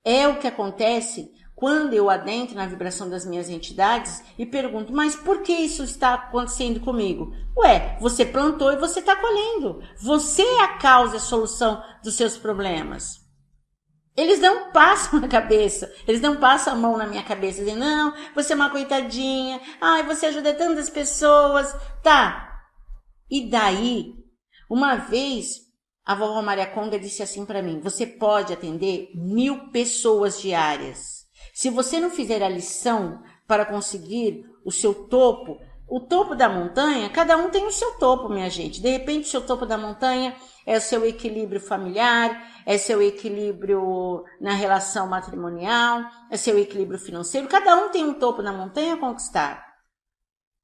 É o que acontece quando eu adentro na vibração das minhas entidades e pergunto, mas por que isso está acontecendo comigo? Ué, você plantou e você está colhendo. Você é a causa e a solução dos seus problemas. Eles não passam na cabeça, eles não passam a mão na minha cabeça, dizendo, não, você é uma coitadinha, ai, você ajuda tantas pessoas, tá. E daí, uma vez, a vovó Maria Conga disse assim para mim, você pode atender 1000 pessoas diárias. Se você não fizer a lição para conseguir o seu topo, o topo da montanha, cada um tem o seu topo, minha gente. De repente, o seu topo da montanha é o seu equilíbrio familiar, é seu equilíbrio na relação matrimonial, é seu equilíbrio financeiro. Cada um tem um topo na montanha a conquistar.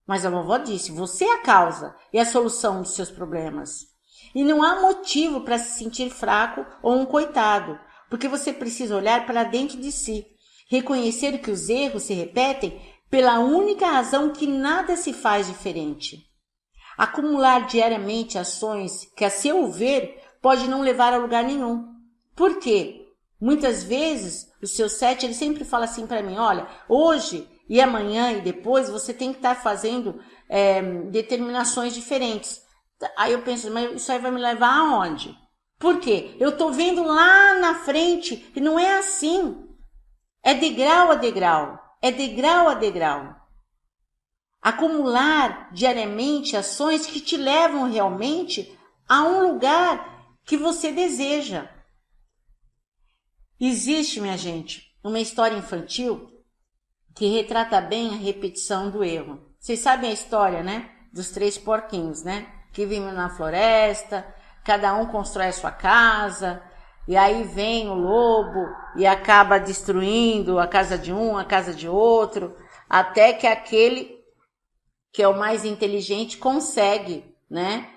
Mas a vovó disse, você é a causa e a solução dos seus problemas. E não há motivo para se sentir fraco ou um coitado, porque você precisa olhar para dentro de si, reconhecer que os erros se repetem pela única razão que nada se faz diferente. Acumular diariamente ações que, a seu ver, pode não levar a lugar nenhum. Por quê? Muitas vezes, o seu sete, ele sempre fala assim para mim, olha, hoje e amanhã e depois você tem que estar fazendo determinações diferentes. Aí eu penso, mas isso aí vai me levar aonde? Por quê? Eu estou vendo lá na frente e não é assim. É degrau a degrau. É degrau a degrau. Acumular diariamente ações que te levam realmente a um lugar que você deseja. Existe, minha gente, uma história infantil que retrata bem a repetição do erro. Vocês sabem a história, né? Dos 3 porquinhos, né? Que vivem na floresta, cada um constrói a sua casa, e aí vem o lobo e acaba destruindo a casa de um, a casa de outro, até que aquele que é o mais inteligente consegue, né?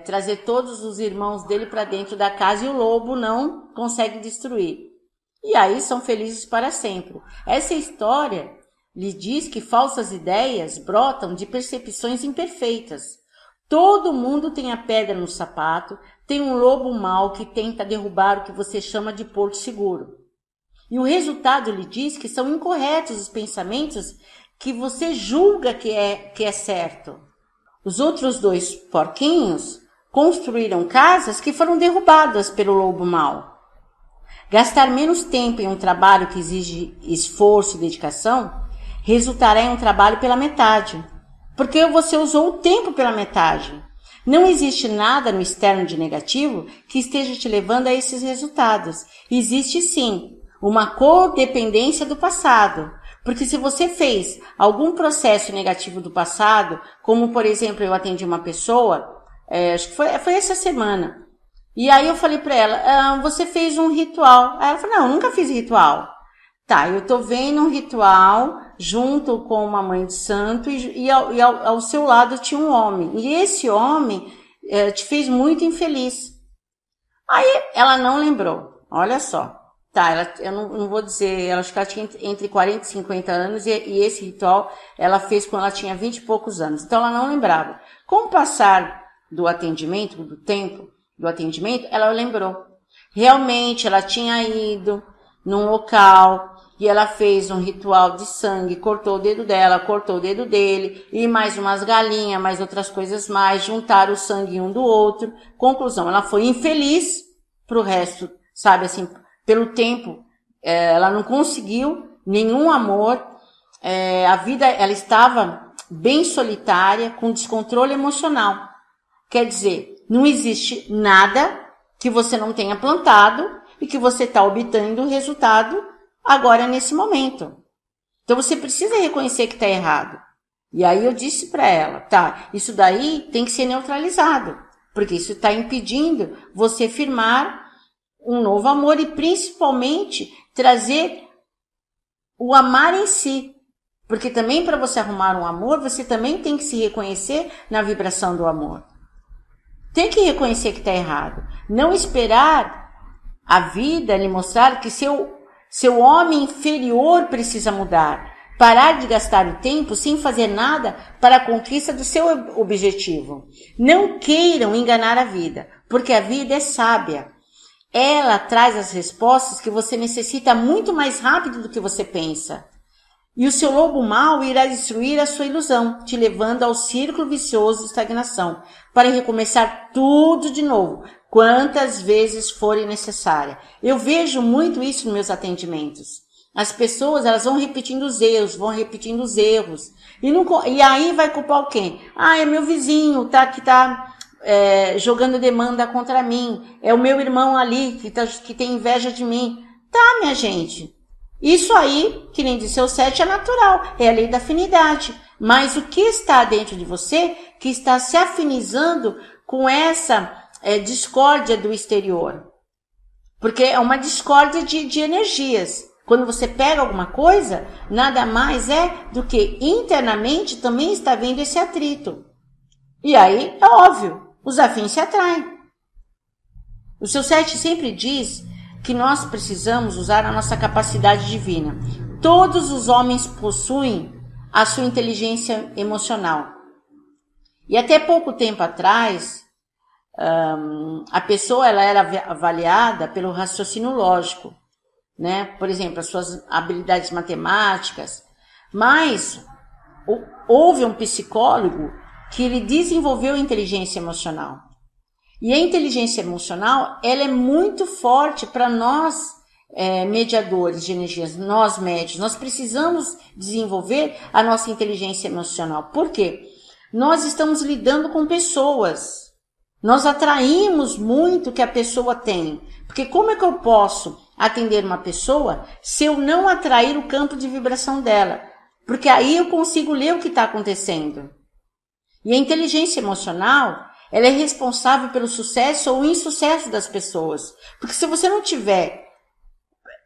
Trazer todos os irmãos dele para dentro da casa e o lobo não consegue destruir. E aí são felizes para sempre. Essa história lhe diz que falsas ideias brotam de percepções imperfeitas. Todo mundo tem a pedra no sapato, tem um lobo mau que tenta derrubar o que você chama de porto seguro. E o resultado lhe diz que são incorretos os pensamentos que você julga que é certo. Os outros 2 porquinhos construíram casas que foram derrubadas pelo lobo mau. Gastar menos tempo em um trabalho que exige esforço e dedicação resultará em um trabalho pela metade, porque você usou o tempo pela metade. Não existe nada no externo de negativo que esteja te levando a esses resultados. Existe sim uma codependência do passado. Porque se você fez algum processo negativo do passado, como por exemplo eu atendi uma pessoa, acho que foi essa semana, e aí eu falei para ela, você fez um ritual. Aí ela falou, não, eu nunca fiz ritual. Tá, eu tô vendo um ritual junto com uma mãe de santo e ao seu lado tinha um homem. E esse homem te fez muito infeliz. Aí ela não lembrou, olha só. Tá, eu não vou dizer, ela acho que ela tinha entre 40 e 50 anos e esse ritual ela fez quando ela tinha 20 e poucos anos. Então ela não lembrava. Com o passar do atendimento, do tempo do atendimento, ela lembrou. Realmente ela tinha ido num local e ela fez um ritual de sangue, cortou o dedo dela, cortou o dedo dele, e mais umas galinhas, mais outras coisas mais, juntaram o sangue um do outro. Conclusão, ela foi infeliz pro resto, sabe assim, pelo tempo, ela não conseguiu nenhum amor, a vida, ela estava bem solitária, com descontrole emocional. Quer dizer, não existe nada que você não tenha plantado e que você está obtendo o resultado agora nesse momento. Então você precisa reconhecer que está errado. E aí eu disse para ela, tá, isso daí tem que ser neutralizado, porque isso está impedindo você firmar um novo amor e principalmente trazer o amar em si. Porque também para você arrumar um amor, você também tem que se reconhecer na vibração do amor. Tem que reconhecer que está errado. Não esperar a vida lhe mostrar que seu homem inferior precisa mudar. Parar de gastar o tempo sem fazer nada para a conquista do seu objetivo. Não queiram enganar a vida, porque a vida é sábia. Ela traz as respostas que você necessita muito mais rápido do que você pensa. E o seu lobo mau irá destruir a sua ilusão, te levando ao círculo vicioso de estagnação, para recomeçar tudo de novo, quantas vezes forem necessárias. Eu vejo muito isso nos meus atendimentos. As pessoas, elas vão repetindo os erros, e aí vai culpar quem? É meu vizinho, que tá jogando demanda contra mim, é o meu irmão ali que tem inveja de mim. Tá, minha gente, isso aí, que nem disse o 7, é natural, é a lei da afinidade. Mas o que está dentro de você que está se afinizando com essa discórdia do exterior? Porque é uma discórdia de energias. Quando você pega alguma coisa, nada mais é do que internamente também está vendo esse atrito. E aí, é óbvio, os afins se atraem. O seu 7 sempre diz que nós precisamos usar a nossa capacidade divina. Todos os homens possuem a sua inteligência emocional. E até pouco tempo atrás, a pessoa ela era avaliada pelo raciocínio lógico, né? Por exemplo, as suas habilidades matemáticas. Mas houve um psicólogo que ele desenvolveu a inteligência emocional. E a inteligência emocional, ela é muito forte para nós, mediadores de energias, nós médios. Nós precisamos desenvolver a nossa inteligência emocional. Por quê? Nós estamos lidando com pessoas. Nós atraímos muito o que a pessoa tem. Porque como é que eu posso atender uma pessoa se eu não atrair o campo de vibração dela? Porque aí eu consigo ler o que está acontecendo. E a inteligência emocional, ela é responsável pelo sucesso ou insucesso das pessoas. Porque se você não tiver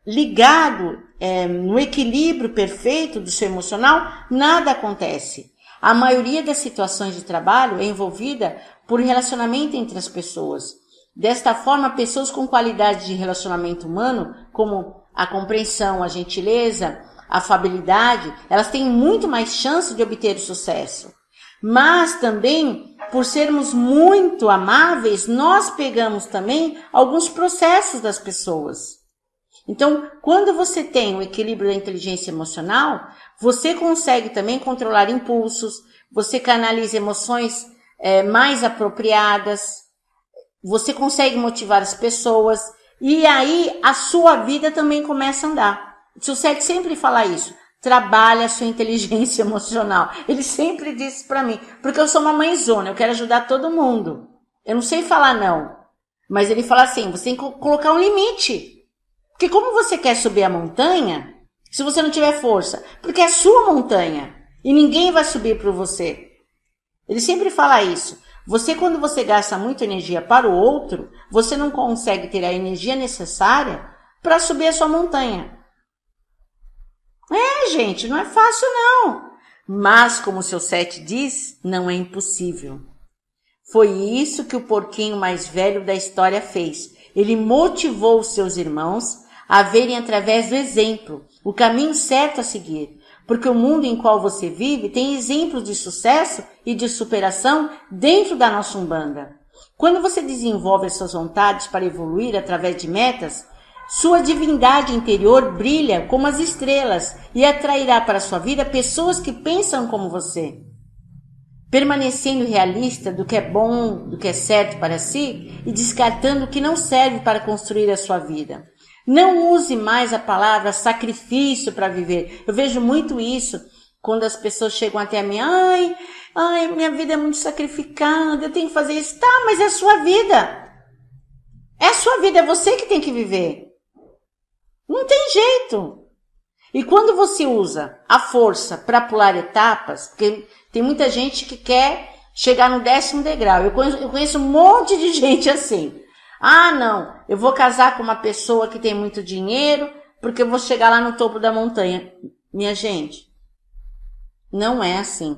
ligado no equilíbrio perfeito do seu emocional, nada acontece. A maioria das situações de trabalho é envolvida por relacionamento entre as pessoas. Desta forma, pessoas com qualidade de relacionamento humano, como a compreensão, a gentileza, a afabilidade, elas têm muito mais chance de obter o sucesso. Mas também, por sermos muito amáveis, nós pegamos também alguns processos das pessoas. Então, quando você tem o equilíbrio da inteligência emocional, você consegue também controlar impulsos, você canaliza emoções mais apropriadas, você consegue motivar as pessoas, e aí a sua vida também começa a andar. O Tio Sete sempre fala isso, trabalha a sua inteligência emocional. Ele sempre disse para mim, porque eu sou uma mãezona, eu quero ajudar todo mundo. Eu não sei falar não, mas ele fala assim, você tem que colocar um limite. Porque como você quer subir a montanha, se você não tiver força? Porque é a sua montanha e ninguém vai subir por você. Ele sempre fala isso. Quando você gasta muita energia para o outro, você não consegue ter a energia necessária para subir a sua montanha. Gente, não é fácil não. Mas, como o seu Sete diz, não é impossível. Foi isso que o porquinho mais velho da história fez. Ele motivou os seus irmãos a verem através do exemplo o caminho certo a seguir, porque o mundo em qual você vive tem exemplos de sucesso e de superação dentro da nossa Umbanda. Quando você desenvolve as suas vontades para evoluir através de metas, sua divindade interior brilha como as estrelas e atrairá para sua vida pessoas que pensam como você. Permanecendo realista do que é bom, do que é certo para si e descartando o que não serve para construir a sua vida. Não use mais a palavra sacrifício para viver. Eu vejo muito isso quando as pessoas chegam até mim. Ai, minha vida é muito sacrificada, eu tenho que fazer isso. Tá, mas é a sua vida. É a sua vida, é você que tem que viver. Não tem jeito. E quando você usa a força para pular etapas, porque tem muita gente que quer chegar no 10º degrau. Eu conheço um monte de gente assim. Não, eu vou casar com uma pessoa que tem muito dinheiro, porque eu vou chegar lá no topo da montanha. Minha gente, não é assim.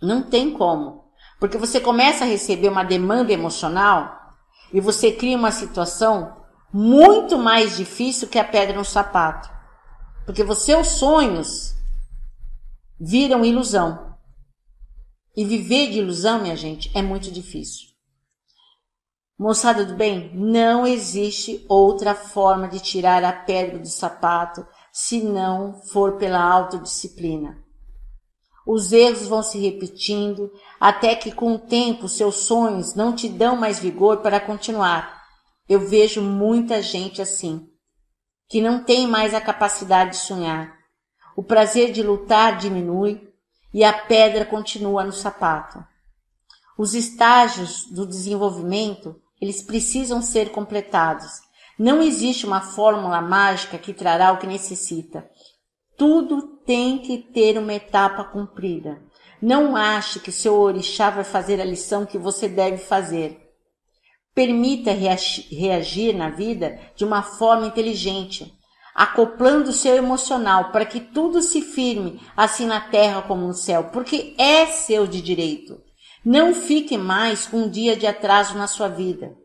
Não tem como. Porque você começa a receber uma demanda emocional e você cria uma situação muito mais difícil que a pedra no sapato. Porque os seus sonhos viram ilusão. E viver de ilusão, minha gente, é muito difícil. Moçada do bem, não existe outra forma de tirar a pedra do sapato se não for pela autodisciplina. Os erros vão se repetindo até que com o tempo seus sonhos não te dão mais vigor para continuar. Eu vejo muita gente assim, que não tem mais a capacidade de sonhar. O prazer de lutar diminui e a pedra continua no sapato. Os estágios do desenvolvimento, eles precisam ser completados. Não existe uma fórmula mágica que trará o que necessita. Tudo tem que ter uma etapa cumprida. Não ache que seu orixá vai fazer a lição que você deve fazer. Permita reagir na vida de uma forma inteligente, acoplando o seu emocional para que tudo se firme assim na terra como no céu, porque é seu de direito. Não fique mais com um dia de atraso na sua vida.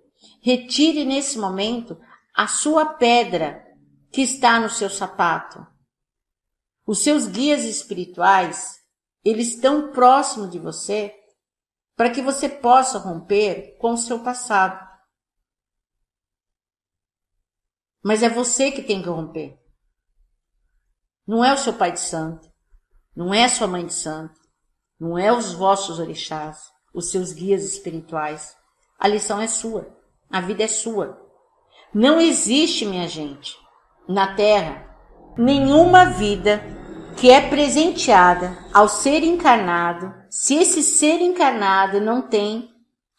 Retire nesse momento a sua pedra que está no seu sapato. Os seus guias espirituais, eles estão próximos de você para que você possa romper com o seu passado. Mas é você que tem que romper. Não é o seu pai de santo, não é a sua mãe de santo, não é os vossos orixás, os seus guias espirituais. A lição é sua, a vida é sua. Não existe, minha gente, na Terra, nenhuma vida que é presenteada ao ser encarnado, se esse ser encarnado não tem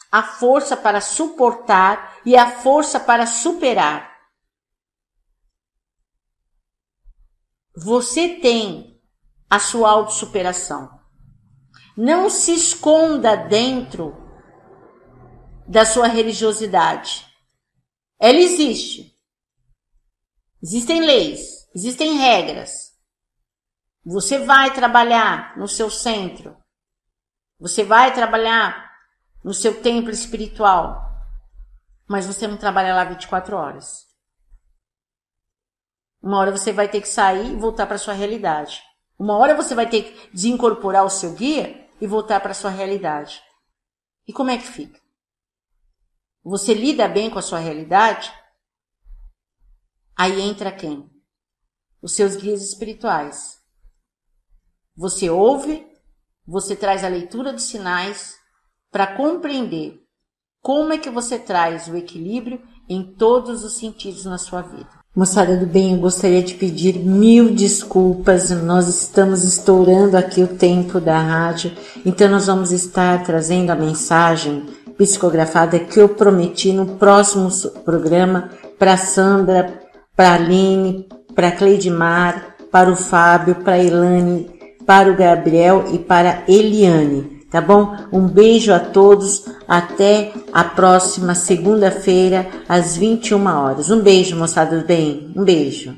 a força para suportar e a força para superar. Você tem a sua autossuperação. Não se esconda dentro da sua religiosidade. Ela existe. Existem leis, existem regras. Você vai trabalhar no seu centro. Você vai trabalhar no seu templo espiritual. Mas você não trabalha lá 24 horas. Uma hora você vai ter que sair e voltar para a sua realidade. Uma hora você vai ter que desincorporar o seu guia e voltar para a sua realidade. E como é que fica? Você lida bem com a sua realidade? Aí entra quem? Os seus guias espirituais. Você ouve, você traz a leitura dos sinais para compreender como é que você traz o equilíbrio em todos os sentidos na sua vida. Moçada do bem, eu gostaria de pedir 1000 desculpas, nós estamos estourando aqui o tempo da rádio, então nós vamos estar trazendo a mensagem psicografada que eu prometi no próximo programa para Sandra, para a Aline, para a Cleidmar, para o Fábio, para a Elane, para o Gabriel e para a Eliane. Tá bom? Um beijo a todos, até a próxima segunda-feira, às 21 horas. Um beijo, moçada do bem, um beijo.